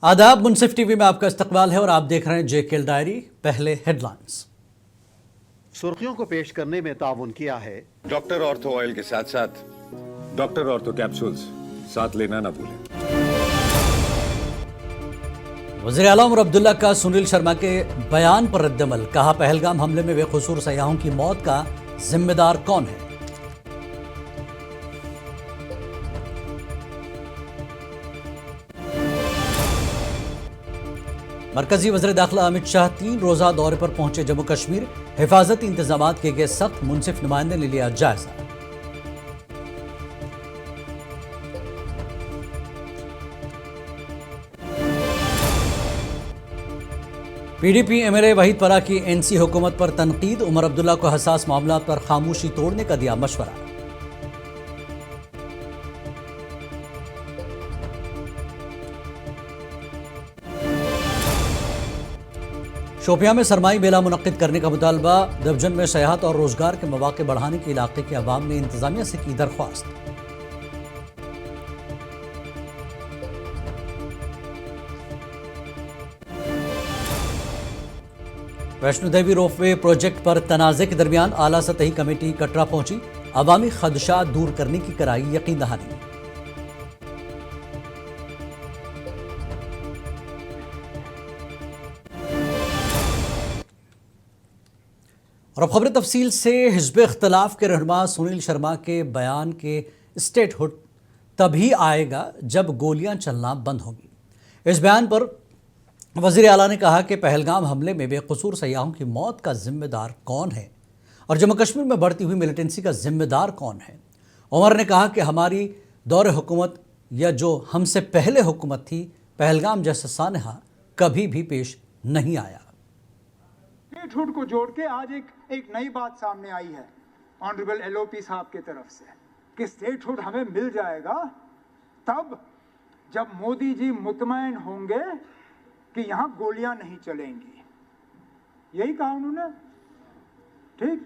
आदाब। मुनसिफ टीवी में आपका इस्तकबाल है और आप देख रहे हैं जेकेएल डायरी। पहले हेडलाइंस। सुर्खियों को पेश करने में ताउन किया है डॉक्टर ऑर्थो ऑयल के साथ साथ डॉक्टर ऑर्थो कैप्सूल्स साथ लेना ना भूलें। वज़ीर आला उमर अब्दुल्ला का सुनील शर्मा के बयान पर रद्दअमल। कहा, पहलगाम हमले में बेकसूर सयाहों की मौत का जिम्मेदार कौन है। मरकजी वज़ीर दाखिला अमित शाह 3 रोजा दौरे पर पहुंचे जम्मू कश्मीर। हिफाजती इंतजाम किए गए सख्त। मुंसिफ नुमाइंदे ने लिया जायजा। पीडीपी एमएलए वहीद परा की एनसी हुकूमत पर तनकीद। उमर अब्दुल्ला को हसास मामला पर खामोशी तोड़ने का दिया मशवरा। शोपियां में सरमाई मेला मुनक्किद करने का मुतालबा। दर्जन में सयाहत और रोजगार के मौके बढ़ाने के इलाके के अवाम ने इंतजामिया से की दरख्वास्त। वैष्णो देवी रोपवे प्रोजेक्ट पर तनाज़े के दरमियान आला सतही कमेटी कटरा पहुंची। अवामी खदशात दूर करने की कराई यकीन दहानी। और अब खबर तफसील से। हिज़्ब इख्तिलाफ के रहनुमा सुनील शर्मा के बयान के स्टेटहुड तभी आएगा जब गोलियां चलना बंद होंगी। इस बयान पर वज़ीर आला ने कहा कि पहलगाम हमले में बेकसूर सयाहों की मौत का जिम्मेदार कौन है और जम्मू कश्मीर में बढ़ती हुई मिलिटेंसी का जिम्मेदार कौन है। उमर ने कहा कि हमारी दौर हुकूमत या जो हमसे पहले हुकूमत थी, पहलगाम जैसा सानहा कभी भी पेश नहीं आया। स्टेटहुड को जोड़ के आज एक नई बात सामने आई है ऑनरेबल एलओपी साहब की तरफ से कि स्टेटहुड हमें मिल जाएगा तब जब मोदी जी मुतमईन होंगे कि यहाँ गोलियां नहीं चलेंगी। यही कहा उन्होंने। ठीक,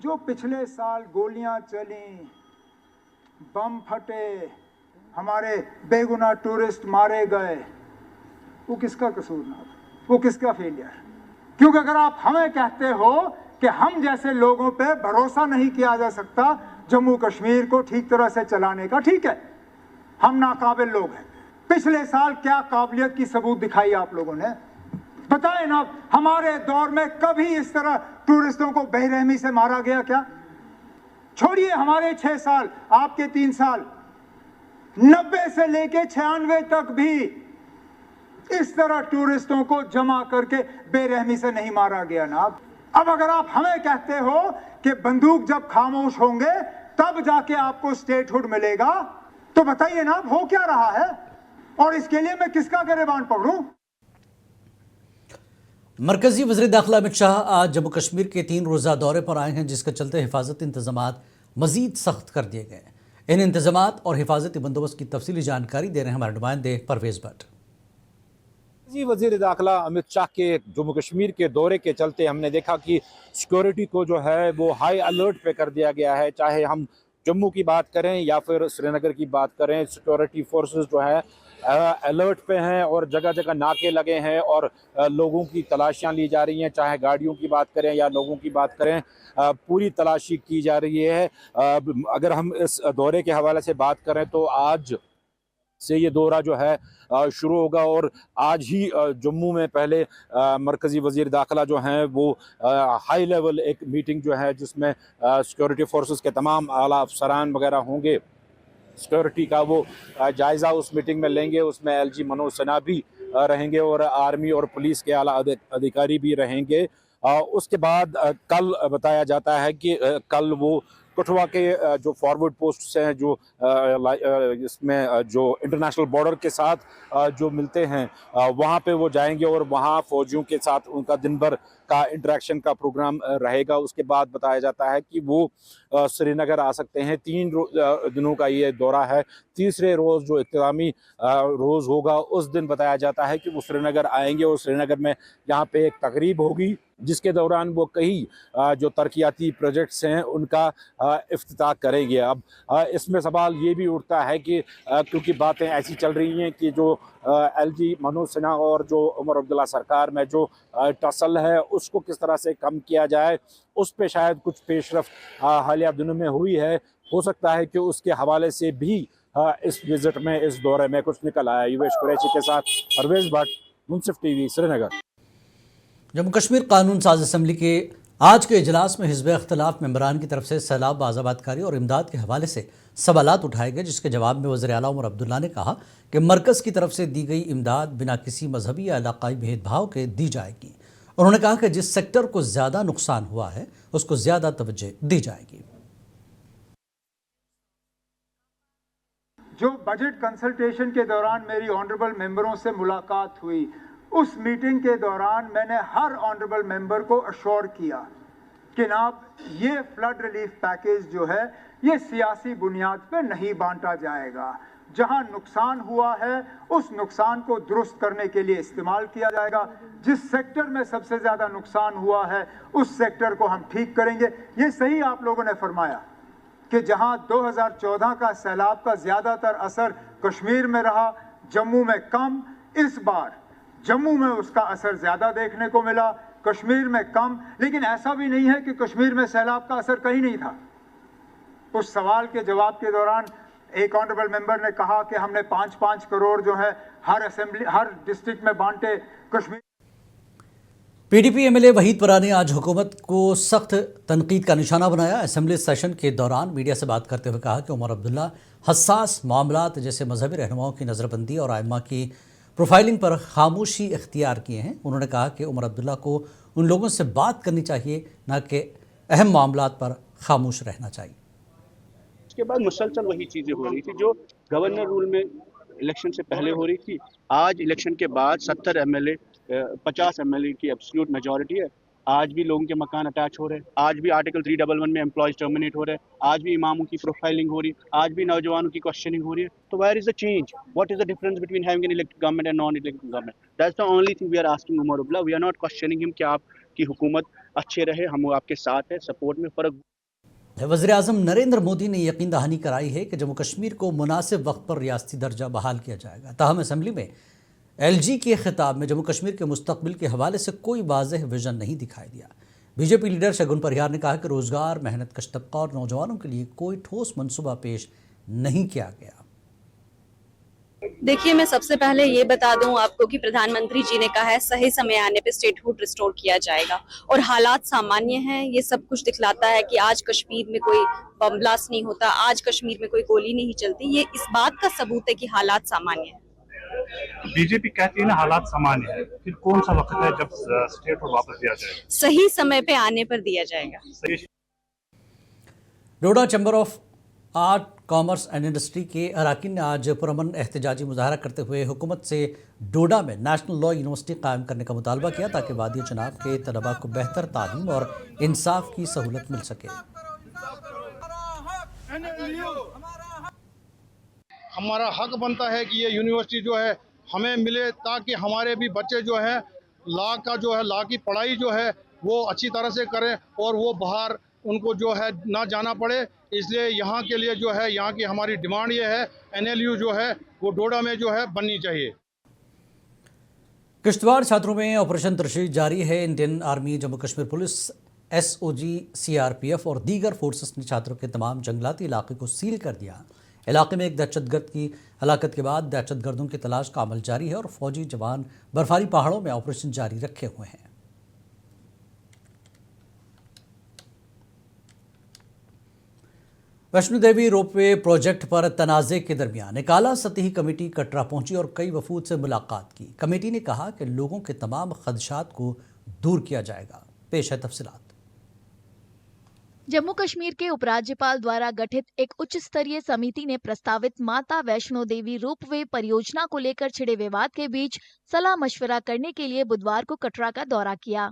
जो पिछले साल गोलियां चली, बम फटे, हमारे बेगुनाह टूरिस्ट मारे गए, वो किसका कसूर ना, वो किसका फेलियर? क्योंकि अगर आप हमें कहते हो कि हम जैसे लोगों पे भरोसा नहीं किया जा सकता जम्मू कश्मीर को ठीक तरह से चलाने का, ठीक है, हम नाकाबिल लोग हैं। पिछले साल क्या काबिलियत की सबूत दिखाई आप लोगों ने? बताएं ना, हमारे दौर में कभी इस तरह टूरिस्टों को बेरहमी से मारा गया क्या? छोड़िए हमारे 6 साल, आपके 3 साल, 90 से लेके 96 तक भी इस तरह टूरिस्टों को जमा करके बेरहमी से नहीं मारा गया ना। अब अगर आप हमें कहते हो कि बंदूक जब खामोश होंगे तब जाके आपको स्टेटहुड मिलेगा, तो बताइए ना हो क्या रहा है और इसके लिए मैं किसका गिरबान पकड़ूं? मरकजी वज़ीर दाखिला अमित शाह आज जम्मू कश्मीर के 3 रोज़ा दौरे पर आए हैं, जिसके चलते हिफाजती इंतजामात मजीद सख्त कर दिए गए। इन इंतजामात और हिफाजती बंदोबस्त की तफसीली जानकारी दे रहे हैं हमारे नुमाइंदे परवेज भट्ट। जी, वज़ीर दाखिला अमित शाह के जम्मू कश्मीर के दौरे के चलते हमने देखा कि सिक्योरिटी को जो है वो हाई अलर्ट पे कर दिया गया है। चाहे हम जम्मू की बात करें या फिर श्रीनगर की बात करें, सिक्योरिटी फोर्सेस जो है अलर्ट पे हैं और जगह जगह नाके लगे हैं और लोगों की तलाशियां ली जा रही हैं। चाहे गाड़ियों की बात करें या लोगों की बात करें, पूरी तलाशी की जा रही है। अगर हम इस दौरे के हवाले से बात करें तो आज से ये दौरा जो है शुरू होगा और आज ही जम्मू में पहले मरकज़ी वज़ीर दाखिला जो हैं वो हाई लेवल एक मीटिंग जो है जिसमें सिक्योरिटी फोर्सेस के तमाम आला अफसरान वगैरह होंगे, सिक्योरिटी का वो जायज़ा उस मीटिंग में लेंगे। उसमें एलजी मनोज सिन्हा भी रहेंगे और आर्मी और पुलिस के आला अधिकारी भी रहेंगे। उसके बाद कल बताया जाता है कि कल वो कठुआ के जो फॉरवर्ड पोस्ट हैं, जो इसमें जो इंटरनेशनल बॉर्डर के साथ जो मिलते हैं, वहाँ पे वो जाएंगे और वहाँ फौजियों के साथ उनका दिन भर का इंटरेक्शन का प्रोग्राम रहेगा। उसके बाद बताया जाता है कि वो श्रीनगर आ सकते हैं। 3 दिनों का ये दौरा है, तीसरे रोज़ जो इख्तितामी रोज़ होगा उस दिन बताया जाता है कि वो श्रीनगर आएंगे और श्रीनगर में यहाँ पे एक तकरीब होगी जिसके दौरान वो कई जो तरक्याती प्रोजेक्ट्स हैं उनका इफ्तिताह करेंगे। अब इसमें सवाल ये भी उठता है कि क्योंकि बातें ऐसी चल रही हैं कि जो एलजी मनोज सिन्हा और जो उमर अब्दुल्ला सरकार में जो टसल है उसको किस तरह से कम किया जाए, उस पे शायद कुछ पेशरफ हालिया दिनों में हुई है। हो सकता है कि उसके हवाले से भी इस विजिट में, इस दौरे में कुछ निकल आया। युवेश कुरैशी के साथ परवेज भट्ट, मुंसिफ टीवी, श्रीनगर। जम्मू कश्मीर कानून साज असम्बली के आज के इजलास में हिज़्ब इख्तिलाफ मेंबरान की तरफ से सैलाब बाज़ाबातकारी और इमदाद के हवाले से सवालात उठाए गए, जिसके जवाब में वज़ीर आला उमर अब्दुल्ला ने कहा कि मरकज़ की तरफ से दी गई इमदाद बिना किसी मजहबी या इलाकाई भेदभाव के दी जाएगी। उन्होंने कहा कि जिस सेक्टर को ज़्यादा नुकसान हुआ है उसको ज़्यादा तवज्जो दी जाएगी। जो बजट कंसल्टेशन के दौरान मेरी ऑनरेबल मेंबरों से मुलाकात हुई, उस मीटिंग के दौरान मैंने हर ऑनरेबल मेंबर को अश्योर किया कि जनाब ये फ्लड रिलीफ पैकेज जो है ये सियासी बुनियाद पे नहीं बांटा जाएगा। जहां नुकसान हुआ है उस नुकसान को दुरुस्त करने के लिए इस्तेमाल किया जाएगा। जिस सेक्टर में सबसे ज़्यादा नुकसान हुआ है उस सेक्टर को हम ठीक करेंगे। ये सही आप लोगों ने फरमाया कि जहां 2014 का सैलाब का ज़्यादातर असर कश्मीर में रहा, जम्मू में कम, इस बार जम्मू में उसका असर ज़्यादा देखने को मिला, कश्मीर में कम। लेकिन ऐसा भी नहीं है कि कश्मीर में सैलाब का असर कहीं नहीं था। उस सवाल के जवाब के दौरान एक ऑनरेबल मेंबर ने कहा कि हमने 5-5 करोड़ जो है हर डिस्ट्रिक्ट में बांटे। कश्मीर पीडीपी एमएलए वहीद परा ने आज हुकूमत को सख्त तनकीद का निशाना बनाया। असेंबली सेशन के दौरान मीडिया से बात करते हुए कहा कि उमर अब्दुल्ला हसास मामलात जैसे मजहबी रहनुमाओं की नज़रबंदी और आइम्मा की प्रोफाइलिंग पर खामोशी इख्तियार किए हैं। उन्होंने कहा कि उमर अब्दुल्ला को उन लोगों से बात करनी चाहिए, न कि अहम मामलात पर खामोश रहना चाहिए। उसके बाद मुसलसल वही चीज़ें हो रही थी जो गवर्नर रूल में इलेक्शन से पहले हो रही थी। आज इलेक्शन के बाद 70 एमएलए 50 एमएलए की एब्सोल्यूट मेजॉरिटी है। आज भी लोगों के मकान अटैच हो रहे हैं, आज भी आर्टिकल 311 में एम्प्लॉयज टर्मिनेट हो रहे हैं, आज भी इमामों की प्रोफाइलिंग हो रही है, आज भी नौजवानों की क्वेश्चनिंग हो रही है। तो where is the change? What is the difference between having an elected government and non elected government? That's the only thing we are asking Omar Abdullah. We are not questioning him कि आपकी हुकूमत अच्छे रहे, हम आपके साथ है, सपोर्ट में फ़र्क। वज़ीर आज़म नरेंद्र मोदी ने यकीन दहानी कराई है कि जम्मू कश्मीर को मुनासिब वक्त पर रियासती दर्जा बहाल किया जाएगा। ताहम असम्बली में एलजी के खिताब में जम्मू कश्मीर के मुस्तकबिल के हवाले से कोई वाज़ेह विजन नहीं दिखाई दिया। बीजेपी लीडर शगुन परिहार ने कहा कि रोज़गार, मेहनत कश तबका और नौजवानों के लिए कोई ठोस मनसूबा पेश नहीं किया गया। देखिए, मैं सबसे पहले ये बता दूं आपको कि प्रधानमंत्री जी ने कहा है सही समय आने पे स्टेटहुड रिस्टोर किया जाएगा और हालात सामान्य हैं। ये सब कुछ दिखलाता है कि आज कश्मीर में कोई बम ब्लास्ट नहीं होता, आज कश्मीर में कोई गोली नहीं चलती। ये इस बात का सबूत है कि हालात सामान्य हैं। बीजेपी कहती है ना हालात सामान्य है, फिर कौन सा वक्त है जब स्टेटहुड वापस दिया जाएगा? सही समय पे आने पर दिया जाएगा। Doda chamber of art, commerce and industry के अरकान ने आज पुरअमन एहतजाजी मुजाहरा करते हुए हुकूमत से डोडा में नेशनल लॉ यूनिवर्सिटी कायम करने का मुतालबा किया ताकि वादी चुनाव के तलबा को बेहतर तालीम और इंसाफ की सहूलत मिल सके। हमारा हक बनता है कि ये यूनिवर्सिटी जो है हमें मिले ताकि हमारे भी बच्चे जो है लॉ की पढ़ाई जो है वो अच्छी तरह से करें और वो बाहर उनको जो है ना जाना पड़े। इसलिए यहाँ के लिए जो है यहाँ की हमारी डिमांड ये है एनएलयू जो है वो डोडा में जो है बननी चाहिए। किश्तवाड़ छात्रों में ऑपरेशन तरशीद जारी है। Indian army, Jammu Kashmir police, SOG, CRPF और दीगर फोर्सेस ने छात्रों के तमाम जंगलाती इलाके को सील कर दिया। इलाके में एक दहशतगर्द की हलाकत के बाद दहशतगर्दों की तलाश का अमल जारी है और फौजी जवान बर्फानी पहाड़ों में ऑपरेशन जारी रखे हुए हैं। वैष्णो देवी रोपवे प्रोजेक्ट पर तनाज़े के दरमियान एक आला सतही कमेटी कटरा पहुंची और कई वफूद से मुलाकात की। कमेटी ने कहा कि लोगों के तमाम खदशात को दूर किया जाएगा। पेश है तफसीलात। जम्मू कश्मीर के उपराज्यपाल द्वारा गठित एक उच्च स्तरीय समिति ने प्रस्तावित माता वैष्णो देवी रोपवे परियोजना को लेकर छिड़े विवाद के बीच सलाह मशवरा करने के लिए बुधवार को कटरा का दौरा किया।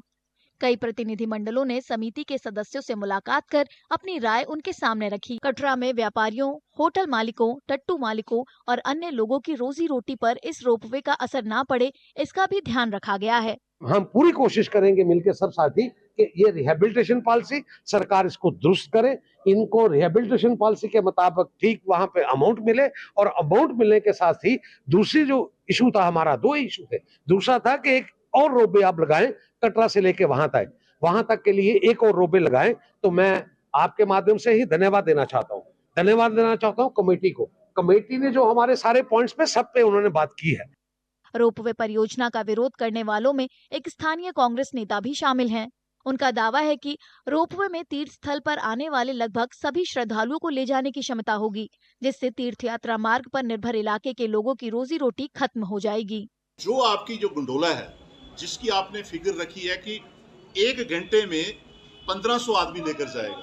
कई प्रतिनिधिमंडलों ने समिति के सदस्यों से मुलाकात कर अपनी राय उनके सामने रखी। कटरा में व्यापारियों, होटल मालिकों, टट्टू मालिकों और अन्य लोगों की रोजी रोटी पर इस रोपवे का असर ना पड़े, इसका भी ध्यान रखा गया है। हम पूरी कोशिश करेंगे मिलकर सब साथी कि ये रिहेबिलिटेशन पॉलिसी सरकार इसको दुरुस्त करे, इनको रिहेबिलिटेशन पॉलिसी के मुताबिक ठीक वहां पे अमाउंट मिले, और अमाउंट मिलने के साथ ही दूसरी जो इशू था हमारा, दो इशू थे। दूसरा था कि एक और रोपवे आप लगाएं कटरा से लेके वहां तक के लिए एक और रोपवे लगाएं। तो मैं आपके माध्यम से ही धन्यवाद देना चाहता हूं कमेटी को। कमेटी ने जो हमारे सारे पॉइंट्स पे सब पे उन्होंने बात की है। रोपवे परियोजना का विरोध करने वालों में एक स्थानीय कांग्रेस नेता भी शामिल हैं। उनका दावा है कि रोपवे में तीर्थ स्थल पर आने वाले लगभग सभी श्रद्धालुओं को ले जाने की क्षमता होगी, जिससे तीर्थ यात्रा मार्ग पर निर्भर इलाके के लोगों की रोजी रोटी खत्म हो जाएगी। जो आपकी जो गंडोला है, जिसकी आपने फिगर रखी है कि 1 घंटे में 1500 आदमी लेकर जाएगा,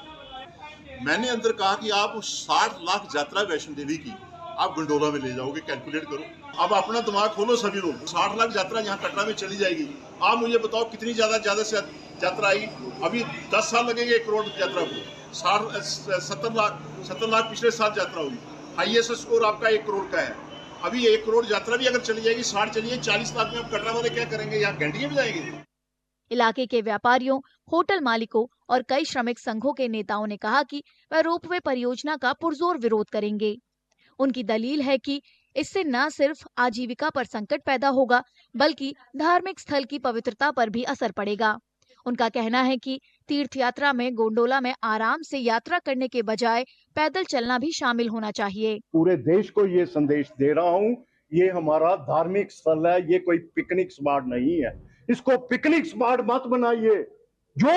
मैंने अंदर कहा कि आप 60 लाख यात्रा वैष्णो देवी की आप गंडोला में ले जाओगे, कैलकुलेट करो। अब अपना दिमाग खोलो सभी लोग। 60 लाख यात्रा यहाँ कटरा में चली जाएगी। आप मुझे बताओ कितनी ज्यादा से यात्रा आई। अभी 10 साल लगेंगे 1 करोड़ यात्रा को। 70 लाख पिछले साल यात्रा हुई। हाईएस्ट स्कोर आपका 1 करोड़ का है। अभी 1 करोड़ यात्रा भी अगर चली जाएगी, 60 चलिए 40 लाख में आप कटरा वाले क्या करेंगे? यहाँ घंटियां भी जाएंगे। इलाके के व्यापारियों, होटल मालिकों और कई श्रमिक संघों के नेताओं ने कहा कि वह रोपवे परियोजना का पुरजोर विरोध करेंगे। उनकी दलील है कि इससे न सिर्फ आजीविका पर संकट पैदा होगा, बल्कि धार्मिक स्थल की पवित्रता पर भी असर पड़ेगा। उनका कहना है कि तीर्थ यात्रा में गोंडोला में आराम से यात्रा करने के बजाय पैदल चलना भी शामिल होना चाहिए। पूरे देश को ये संदेश दे रहा हूँ, ये हमारा धार्मिक स्थल है, ये कोई पिकनिक स्पॉट नहीं है। इसको पिकनिक स्पॉट मत बनाइए। जो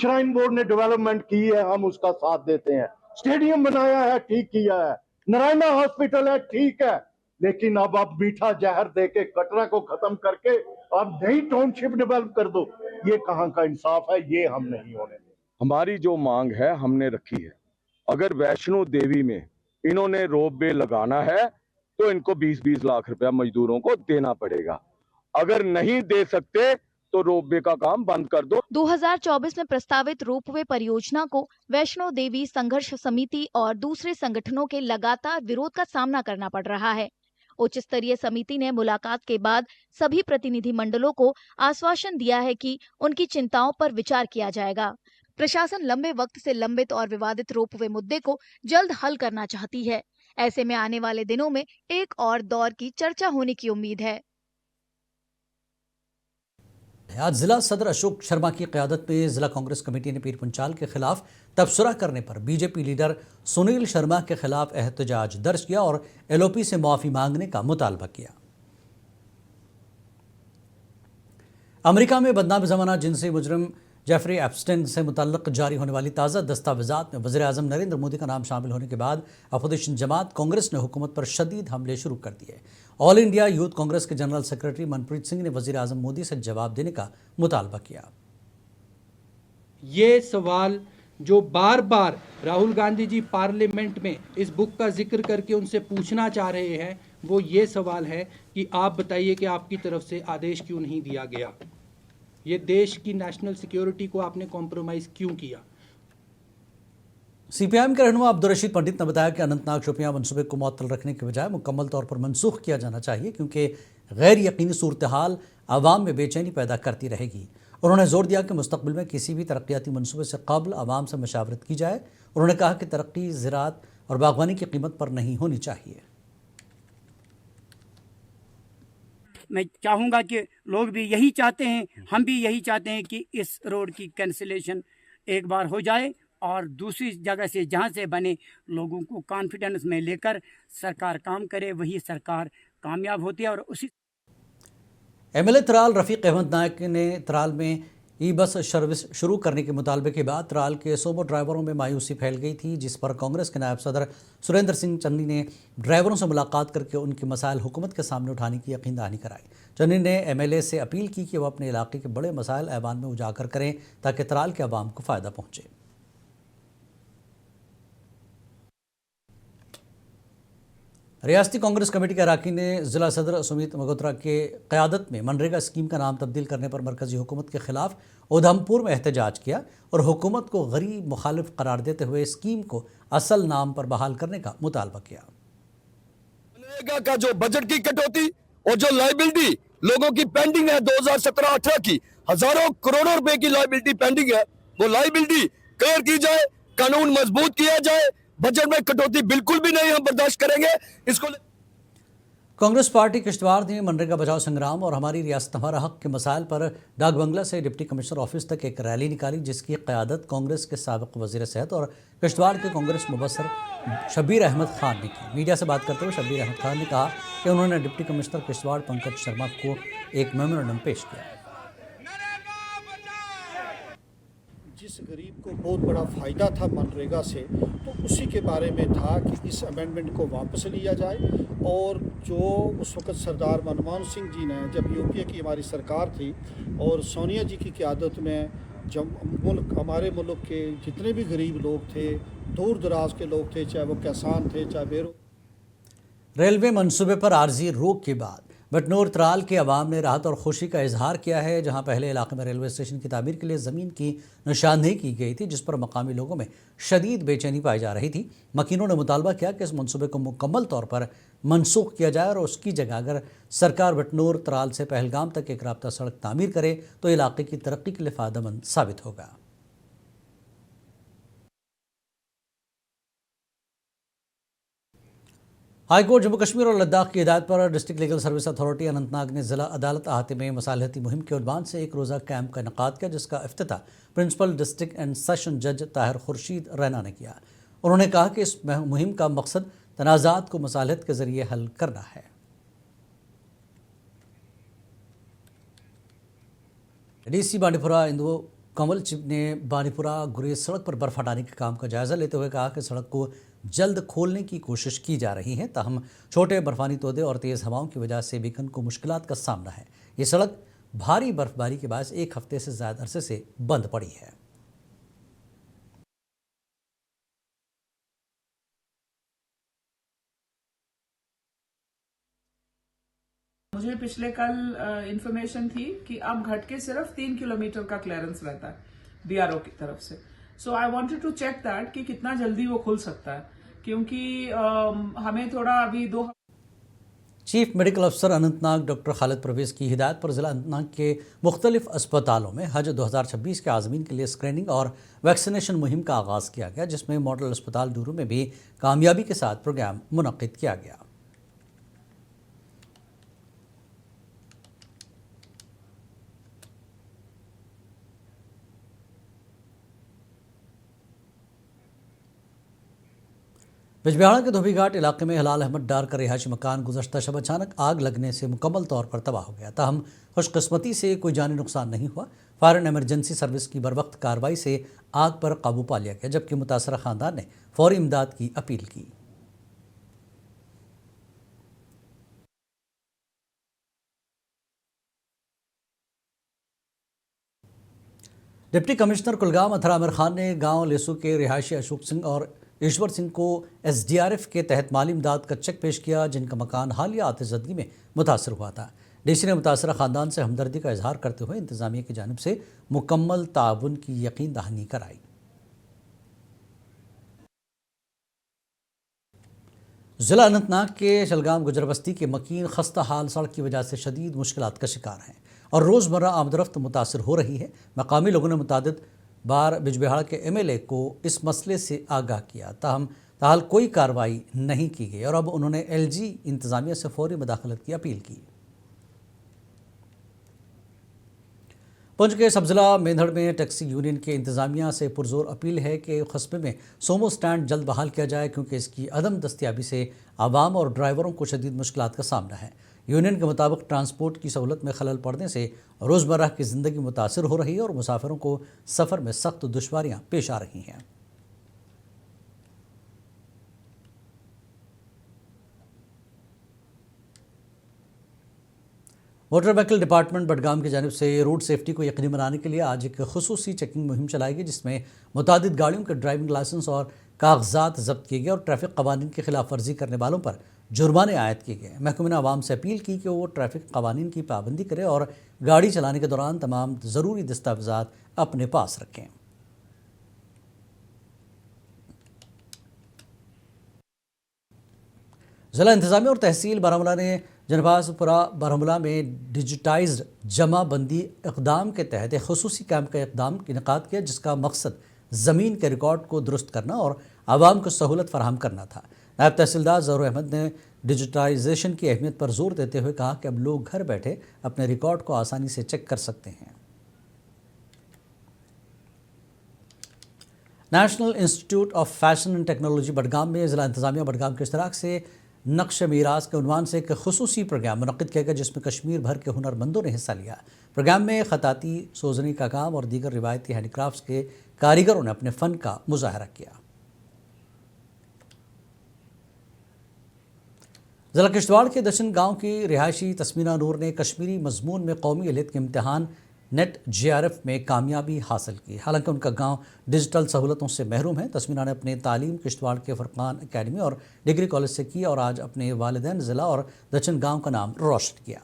श्राइन बोर्ड ने डेवलपमेंट की है हम उसका साथ देते हैं। स्टेडियम बनाया है, ठीक किया है। नारायणा हॉस्पिटल है, ठीक है, लेकिन अब आप मीठा जहर देके कटरा को खत्म करके अब नई टाउनशिप डेवलप कर दो, ये कहाँ का इंसाफ है? ये हम नहीं होने देंगे। हमारी जो मांग है हमने रखी है। अगर वैष्णो देवी में इन्होंने रोपवे लगाना है तो इनको 20-20 लाख रुपया मजदूरों को देना पड़ेगा। अगर नहीं दे सकते तो रोपवे का काम बंद कर दो। 2024 में प्रस्तावित रोपवे परियोजना को वैष्णो देवी संघर्ष समिति और दूसरे संगठनों के लगातार विरोध का सामना करना पड़ रहा है। उच्च स्तरीय समिति ने मुलाकात के बाद सभी प्रतिनिधि मंडलों को आश्वासन दिया है कि उनकी चिंताओं पर विचार किया जाएगा। प्रशासन लंबे वक्त से लंबित और विवादित रोपवे मुद्दे को जल्द हल करना चाहती है। ऐसे में आने वाले दिनों में एक और दौर की चर्चा होने की उम्मीद है। आज जिला सदर अशोक शर्मा की क़यादत में जिला कांग्रेस कमेटी ने पीर पंचाल के खिलाफ तबसरा करने पर बीजेपी लीडर सुनील शर्मा के खिलाफ एहतजाज दर्ज किया और एलओपी से माफ़ी मांगने का मुतालबा किया। अमेरिका में बदनाम ज़माना जिनसी मुजरिम जेफरी एप्स्टेन से मुतल्लक जारी होने वाली ताज़ा दस्तावेज़ात में वज़ीर-ए-आज़म नरेंद्र मोदी का नाम शामिल होने के बाद अपोजिशन जमात कांग्रेस ने हुकूमत पर शदीद हमले शुरू कर दिए। ऑल इंडिया यूथ कांग्रेस के जनरल सेक्रेटरी मनप्रीत सिंह ने वज़ीर-ए-आज़म मोदी से जवाब देने का मुतालबा किया। ये सवाल जो बार बार राहुल गांधी जी पार्लियामेंट में इस बुक का जिक्र करके उनसे पूछना चाह रहे हैं, वो ये सवाल है कि आप बताइए कि आपकी तरफ से आदेश क्यों नहीं दिया गया? ये देश की नेशनल सिक्योरिटी को आपने कॉम्प्रोमाइज़ क्यों किया? सीपीआईएम के रहनुमा अब्दुल रशीद पंडित ने बताया कि अनंतनाग शोपियां मनसूबे को मुअत्तल रखने के बजाय मुकम्मल तौर पर मनसूख किया जाना चाहिए, क्योंकि गैर यकीनी सूरत हाल आवाम में बेचैनी पैदा करती रहेगी। उन्होंने जोर दिया कि मुस्तकबिल में किसी भी तरक्याती मनसूबे से कबल आवाम से मशावरत की जाए। उन्होंने कहा कि तरक्की ज़राअत और बागवानी की कीमत पर नहीं होनी चाहिए। मैं चाहूँगा कि लोग भी यही चाहते हैं, हम भी यही चाहते हैं कि इस रोड की कैंसिलेशन एक बार हो जाए और दूसरी जगह से जहाँ से बने लोगों को कॉन्फिडेंस में लेकर सरकार काम करे, वही सरकार कामयाब होती है। और उसी एमएलए त्राल रफ़ीक अहमद नायक ने त्राल में ई बस सर्विस शुरू करने के मुतालबे के बाद त्राल के सोमो ड्राइवरों में मायूसी फैल गई थी, जिस पर कांग्रेस के नायब सदर सुरेंद्र सिंह चन्नी ने ड्राइवरों से मुलाकात करके उनके मसाइल हुकूमत के सामने उठाने की यकीन दहानी कराई। चन्नी ने एमएलए से अपील की कि वह अपने इलाके के बड़े मसाइल ऐवान में उजागर करें ताकि त्राल के अवाम को फ़ायदा पहुँचे। रियासती कांग्रेस कमेटी के अरकान ने जिला सदर सुमित मगोत्रा के क़यादत में मनरेगा स्कीम का नाम तब्दील करने पर मरकजी हुकूमत के खिलाफ उधमपुर में एहतजाज किया और हुकूमत को गरीब मुखालिफ करार देते हुए स्कीम को असल नाम पर बहाल करने का मुतालबा किया। मनरेगा का जो बजट की कटौती और जो लाइबिलिटी लोगों की पेंडिंग है 2017-18 की हजारों करोड़ों रुपए की लाइबिलिटी पेंडिंग है, वो लाइबिलिटी क्लियर की जाए, कानून मजबूत किया जाए। बजट में कटौती बिल्कुल भी नहीं हम बर्दाश्त करेंगे। इसको कांग्रेस पार्टी किश्तवाड़ ने मनरेगा बचाओ संग्राम और हमारी रियासत हमारा हक के मसाइल पर डाक बंगला से डिप्टी कमिश्नर ऑफिस तक एक रैली निकाली, जिसकी क़यादत कांग्रेस के साबिक़ वज़ीर सेहत और किश्तवाड़ के कांग्रेस मुबसर शब्बीर अहमद खान ने की। मीडिया से बात करते हुए शब्बीर अहमद खान ने कहा कि उन्होंने डिप्टी कमिश्नर किश्तवाड़ पंकज शर्मा को एक मेमोरेंडम पेश किया। जिस गरीब को बहुत बड़ा फ़ायदा था मनरेगा से, तो उसी के बारे में था कि इस अमेंडमेंट को वापस लिया जाए। और जो उस वक़्त सरदार मनमोहन सिंह जी ने, जब यूपीए की हमारी सरकार थी और सोनिया जी की क़यादत में, जब हमारे मुल्क के जितने भी गरीब लोग थे, दूर दराज के लोग थे, चाहे वो किसान थे चाहे रेलवे मंसूबे पर आर्जी रोक के बाद बटनोर त्राल के अवाम ने राहत और खुशी का इजहार किया है, जहां पहले इलाके में रेलवे स्टेशन की तामीर के लिए ज़मीन की निशानदेही की गई थी, जिस पर मकामी लोगों में शदीद बेचैनी पाई जा रही थी। मकीनों ने मुतालबा किया कि इस मंसूबे को मुकम्मल तौर पर मनसूख किया जाए और उसकी जगह अगर सरकार बटनोर त्राल से पहलगाम तक एक राब्ता सड़क तामीर करे तो इलाके की तरक्की के लिए फ़ायदेमंद साबित होगा। हाईकोर्ट जम्मू कश्मीर और लद्दाख की हिदायत पर district legal service authority Anantnag ने ज़िला अदालत अहाते में मसालहती मुहिम के उन्वान से एक रोज़ा कैंप का इनेकाद किया, जिसका इफ्तिताह प्रिंसिपल डिस्ट्रिक्ट एंड सेशन जज ताहिर खुर्शीद रैना ने किया। उन्होंने कहा कि इस मुहिम का मकसद तनाज़ात को मसालहत के ज़रिए हल करना है। डीसी बांडीपुरा इंदु कंवल चिप ने बांडीपुरा गुरेज सड़क पर बर्फ हटाने के काम का जायज़ा लेते हुए कहा कि सड़क को जल्द खोलने की कोशिश की जा रही है, ताहम छोटे बर्फानी तोदे और तेज़ हवाओं की वजह से बीकन को मुश्किलात का सामना है। ये सड़क भारी बर्फबारी के बाद एक हफ्ते से ज़्यादा अरसे से बंद पड़ी है। मुझे पिछले कल इंफॉर्मेशन थी कि अब घट के सिर्फ 3 किलोमीटर का क्लियरेंस रहता है बीआरओ की तरफ से। So I wanted to check that कि कितना जल्दी वो खुल सकता है, क्योंकि हमें थोड़ा अभी चीफ मेडिकल अफसर अनंतनाग डॉक्टर खालिद परवेज़ की हिदायत पर ज़िला अनंतनाग के मुख्तलिफ अस्पतालों में हज 2026 के आज़मीन के लिए स्क्रीनिंग और वैक्सीनेशन मुहिम का आगाज़ किया गया, जिसमें मॉडल अस्पताल डूरू में भी कामयाबी के साथ प्रोग्राम मुनक्किद किया गया। बिजबिहाड़ा के धोबीघाट इलाके में हिलाल अहमद डार का रिहायशी मकान गुज़श्ता शब अचानक आग लगने से मुकम्मल तौर पर तबाह हो गया, ताहम खुशकिस्मती से कोई जानी नुकसान नहीं हुआ। फायर एंड एमरजेंसी सर्विस की बरवक्त कार्रवाई से आग पर काबू पा लिया गया, जबकि मुतासरा ख़ानदान ने फौरी इमदाद की अपील की। डिप्टी कमिश्नर कुलगाम अथर आमिर खान ने गाँव लेसू के रिहायशी अशोक सिंह और ईश्वर सिंह को SDRF के तहत माली इमदाद का चेक पेश किया, जिनका मकान हालिया आतिशज़दगी में मुतासर हुआ था। डीसी ने मुतासरा ख़ानदान से हमदर्दी का इजहार करते हुए इंतज़ामिया की जानिब से मुकम्मल ताउन की यकीन दहानी कराई। ज़िला अनंतनाग के शलगाम गुजरबस्ती के मकीन खस्ता हाल सड़क की वजह से शदीद मुश्किलात का शिकार हैं और रोज़मर्रा आमदरफ्त मुतासर हो रही है। मकामी लोगों ने मुतादिद बार बिजबिहाड़ा के MLA को इस मसले से आगाह किया, ताहल कोई कार्रवाई नहीं की गई और अब उन्होंने LG इंतज़ामिया से फौरी मुदाखलत की अपील की। पुंछ के सब जिला मेंधड़ में टैक्सी यूनियन के इंतज़ामिया से पुरजोर अपील है कि कस्बे में सोमो स्टैंड जल्द बहाल किया जाए, क्योंकि इसकी अदम दस्तियाबी से आवाम और ड्राइवरों को शदीद मुश्किलात का सामना है। यूनियन के मुताबिक ट्रांसपोर्ट की सहूलत में खलल पड़ने से रोज़मर्रा की ज़िंदगी मुतासर हो रही है और मुसाफिरों को सफ़र में सख्त दुश्वारियाँ पेश आ रही हैं। मोटर व्हीकल डिपार्टमेंट बडगाम की जानिब से रोड सेफ्टी को यकीनी बनाने के लिए आज एक खुसूसी चेकिंग मुहिम चलाई गई, जिसमें मुतादिद गाड़ियों के ड्राइविंग लाइसेंस और कागजात जब्त किए गए और ट्रैफिक कवानीन की खिलाफ वर्जी करने वालों पर जुर्माने आयद किए गए। महकमे ने आवाम से अपील की कि वो ट्रैफिक कवानीन की पाबंदी करें और गाड़ी चलाने के दौरान तमाम ज़रूरी दस्तावेजात अपने पास रखें। ज़िला इंतज़ामिया और तहसील बारामूला ने जनबाजपुरा बारामूला में डिजिटाइज्ड जमाबंदी इक़दाम के तहत एक खुसूसी कैंप का इक़दाम इनेकाद किया, जिसका मकसद ज़मीन के रिकॉर्ड को दुरुस्त करना और आवाम को सहूलत फराहम करना था। नायब तहसीलदार ज़हूर अहमद ने डिजिटाइजेशन की अहमियत पर जोर देते हुए कहा कि अब लोग घर बैठे अपने रिकॉर्ड को आसानी से चेक कर सकते हैं। National institute of fashion and technology Budgam में ज़िला इंतज़ामिया बडगाम के इश्तराक से नक्श मीरास के उन्वान से एक खुसूसी प्रोग्राम मुनक़्क़िद किया गया, जिसमें कश्मीर भर के हुनरमंदों ने हिस्सा लिया। प्रोग्राम में ख़ताती सोजनी का काम और दीगर रिवायती हैंडीक्राफ्ट्स के कारीगरों ने अपने फ़न का मुजाहरा किया। ज़िला किश्तवाड़ के दशन गाँव की रिहायशी तस्मीना नूर ने कश्मीरी मजमून में कौमी एलियत के इम्तहान नेट JRF में कामयाबी हासिल की। हालांकि उनका गांव डिजिटल सहूलतों से महरूम है। तस्मीना ने अपनी तालीम किश्तवाड़ के फुरकान एकेडमी और डिग्री कॉलेज से की और आज अपने वालिदैन ज़िला और दक्षिण गांव का नाम रोशन किया।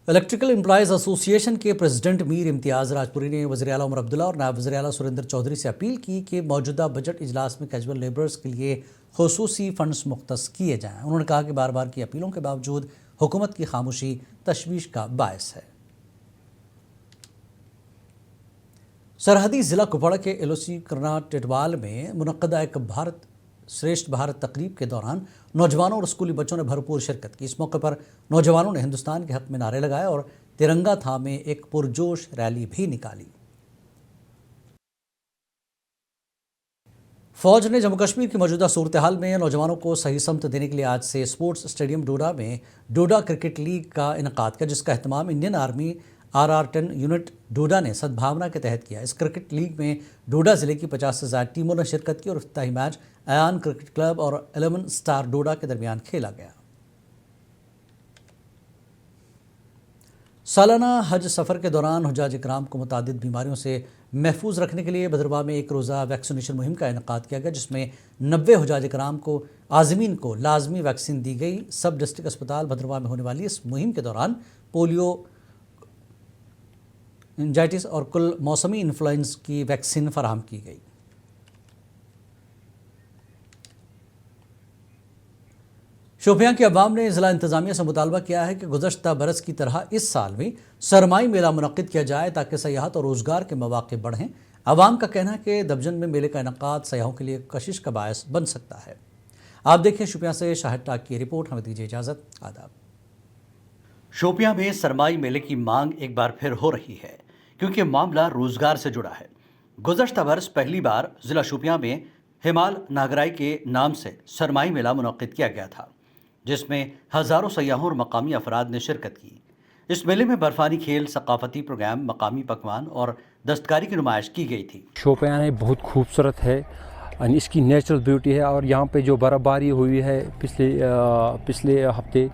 इलेक्ट्रिकल एम्प्लॉयज़ एसोसिएशन के प्रेसिडेंट मीर इम्तियाज़ राजपुरी ने वज़ीर आला उमर अब्दुल्ला और नायब वज़ीर आला सुरेंद्र चौधरी से अपील की कि मौजूदा बजट इजलास में कैजुअल लेबर्स के लिए खुसूसी फंड्स मुख्तस किए जाएँ। उन्होंने कहा कि बार बार की अपीलों के बावजूद हुकूमत की खामोशी तशवीश का बायस है। सरहदी ज़िला कुपवाड़ा के LOC करना टिटवाल में मुनक़्क़दा एक भारत श्रेष्ठ भारत तकरीब के दौरान नौजवानों और स्कूली बच्चों ने भरपूर शिरकत की। इस मौके पर नौजवानों ने हिंदुस्तान के हक़ में नारे लगाए और तिरंगा थामे एक पुरजोश रैली भी निकाली। फ़ौज ने जम्मू कश्मीर की मौजूदा सूरत हाल में नौजवानों को सही समत देने के लिए आज से स्पोर्ट्स स्टेडियम डोडा में डोडा क्रिकेट लीग का इनेकाद किया, जिसका एहतमाम इंडियन आर्मी RR10 यूनिट डोडा ने सद्भावना के तहत किया। इस क्रिकेट लीग में डोडा ज़िले की 50 से ज़्यादा टीमों ने शिरकत की और इफ्तिताही मैच अयान क्रिकेट क्लब और 11 स्टार डोडा के दरमियान खेला गया। सालाना हज सफ़र के दौरान हुज्जाज इकराम को मुतादिद बीमारियों से महफूज रखने के लिए भद्रवाह में एक रोज़ा वैक्सीनेशन मुहिम का इनेकाद किया गया, जिसमें 90 हुज्जाज इकराम को आज़मीन को लाजमी वैक्सीन दी गई। सब डिस्ट्रिक्ट अस्पताल भद्रवाह में होने वाली इस मुहिम के दौरान पोलियो, एंजाइटिस और कुल मौसमी इन्फ्लुएंजा की वैक्सीन फराहम की गई। शोपियां के अवाम ने ज़िला इंतज़ामिया से मुतालबा किया है कि गुज़श्ता बरस की तरह इस साल भी सरमाई मेला मुनक़्क़िद किया जाए ताकि सयाहत और रोज़गार के मौक़े बढ़ें। अवाम का कहना है कि दबजन में मेले का इनेकाद सयाहों के लिए कशिश का बायस बन सकता है। आप देखें शोपियां से शाहिद टाक की रिपोर्ट। हमें दीजिए इजाज़त। आदाब। शोपियां में सरमाई मेले की मांग एक बार फिर हो रही है, क्योंकि मामला रोज़गार से जुड़ा है। गुज़श्ता बरस पहली बार ज़िला शोपियां में हिमाल नागराई के नाम से सरमाई मेला मुनक़्क़िद किया गया था, जिसमें हज़ारों सयाहों और मकामी अफराद ने शिरकत की। इस मेले में बर्फानी खेल, सकाफती प्रोग्राम, मकामी पकवान और दस्तकारी की नुमाइश की गई थी। शोपियां बहुत खूबसूरत है, इसकी नेचुरल ब्यूटी है और यहाँ पे जो बर्फ़बारी हुई है पिछले हफ्ते,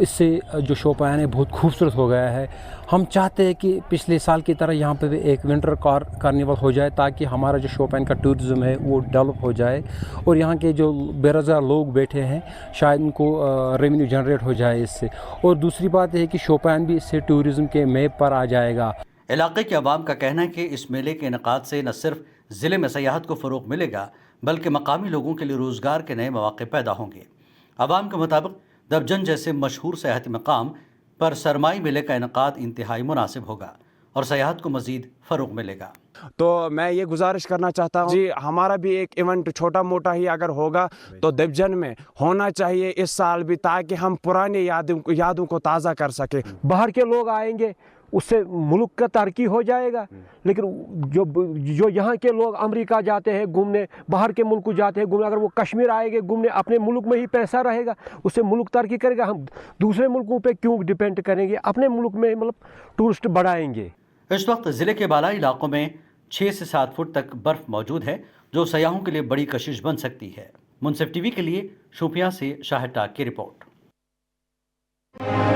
इससे जो शोपियां है बहुत खूबसूरत हो गया है। हम चाहते हैं कि पिछले साल की तरह यहाँ पे भी एक विंटर कार्निवल हो जाए ताकि हमारा जो शोपियां का टूरिज़्म है वो डेवलप हो जाए और यहाँ के जो बेरोज़गार लोग बैठे हैं शायद उनको रेवेन्यू जनरेट हो जाए इससे। और दूसरी बात यह है कि शोपियां भी इससे टूरिज़्म के मैप पर आ जाएगा। इलाके के अवाम का कहना है कि इस मेले के इनेकाद से न सिर्फ ज़िले में सयाहत को फ़रोग़ मिलेगा, बल्कि मकामी लोगों के लिए रोज़गार के नए मौक़े पैदा होंगे। अवाम के मुताबिक दबजन जैसे मशहूर सयाहती मकाम पर सरमाई मेले का इनेकाद इंतहाई मुनासिब होगा और सयाहत को मज़ीद फ़रोग़ मिलेगा। तो मैं ये गुजारिश करना चाहता हूँ जी, हमारा भी एक इवेंट छोटा मोटा ही अगर होगा तो दबजन में होना चाहिए इस साल भी, ताकि हम पुरानी यादों को ताज़ा कर सके। बाहर के लोग आएंगे, उससे मुल्क का तरक्की हो जाएगा, लेकिन जो यहाँ के लोग अमेरिका जाते हैं घूमने, बाहर के मुल्क जाते हैं घूमने, अगर वो कश्मीर आएंगे घूमने, अपने मुल्क में ही पैसा रहेगा, उससे मुल्क तरक्की करेगा। हम दूसरे मुल्कों पे क्यों डिपेंड करेंगे, अपने मुल्क में मतलब टूरिस्ट बढ़ाएंगे। इस वक्त ज़िले के बालाई इलाकों में 6 से 7 फुट तक बर्फ़ मौजूद है, जो सयाहों के लिए बड़ी कशिश बन सकती है। मुनसिफ टीवी के लिए शोपियां से शाहिद टाक की रिपोर्ट। है।